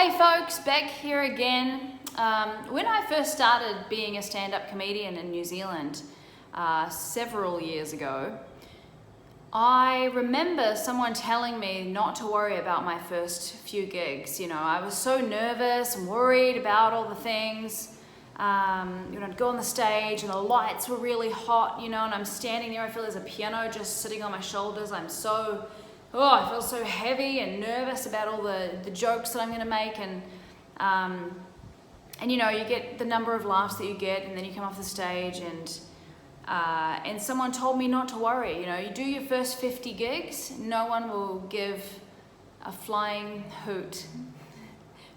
Hey folks, Beck here again. When I first started being a stand-up comedian in New Zealand several years ago, I remember someone telling me not to worry about my first few gigs. You know, I was so nervous and worried about all the things. I'd go on the stage and the lights were really hot, and I'm standing there, I feel there's a piano just sitting on my shoulders. I feel so heavy and nervous about all the jokes that I'm going to make, and you get the number of laughs that you get, and then you come off the stage, and someone told me not to worry. You do your first 50 gigs, no one will give a flying hoot.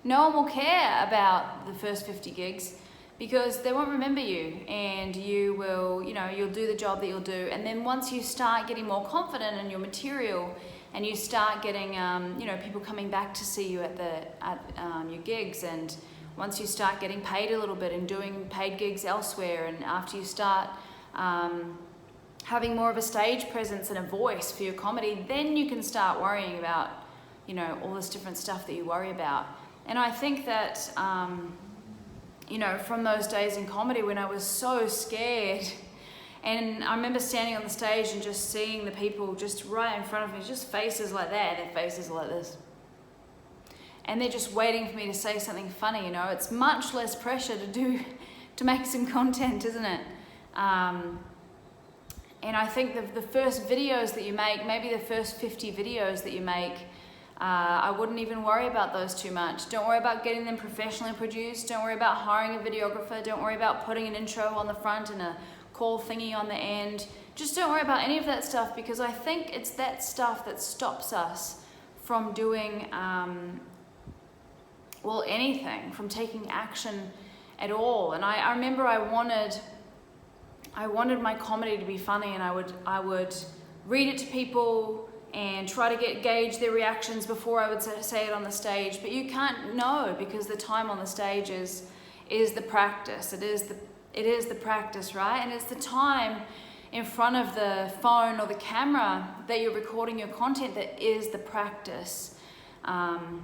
No one will care about the first 50 gigs because they won't remember you, and you'll do the job that you'll do. And then once you start getting more confident in your material, and you start getting people coming back to see you at your gigs, and once you start getting paid a little bit and doing paid gigs elsewhere, and after you start having more of a stage presence and a voice for your comedy, then you can start worrying about all this different stuff that you worry about. And I think that from those days in comedy when I was so scared, and I remember standing on the stage and just seeing the people just right in front of me, just faces like that, their faces like this. And they're just waiting for me to say something funny, It's much less pressure to make some content, isn't it? And I think the first videos that you make, maybe the first 50 videos that you make, I wouldn't even worry about those too much. Don't worry about getting them professionally produced. Don't worry about hiring a videographer. Don't worry about putting an intro on the front and a call thingy on the end. Just don't worry about any of that stuff, because I think it's that stuff that stops us from doing anything, from taking action at all. And I remember I wanted my comedy to be funny, and I would read it to people and try to gauge their reactions before I would say it on the stage. But you can't know, because the time on the stage is the practice. It is the practice, right? And it's the time in front of the phone or the camera that you're recording your content that is the practice. And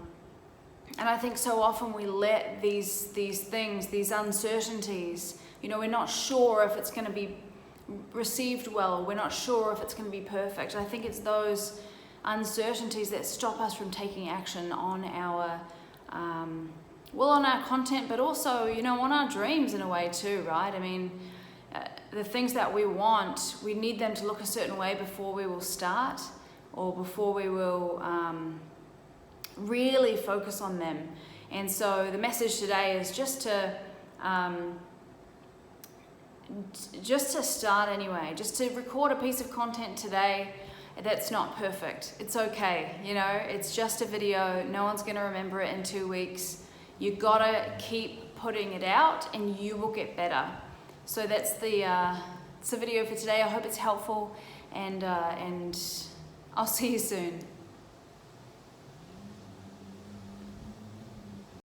I think so often we let these things, these uncertainties, we're not sure if it's going to be received well, we're not sure if it's going to be perfect. I think it's those uncertainties that stop us from taking action on our on our content, but also on our dreams in a way too, right? I mean, the things that we want, we need them to look a certain way before we will start, or before we will really focus on them. And so the message today is just to start anyway, just to record a piece of content today that's not perfect. It's okay, it's just a video. No one's going to remember it in 2 weeks. You gotta keep putting it out, and you will get better. So that's the video for today. I hope it's helpful, and I'll see you soon.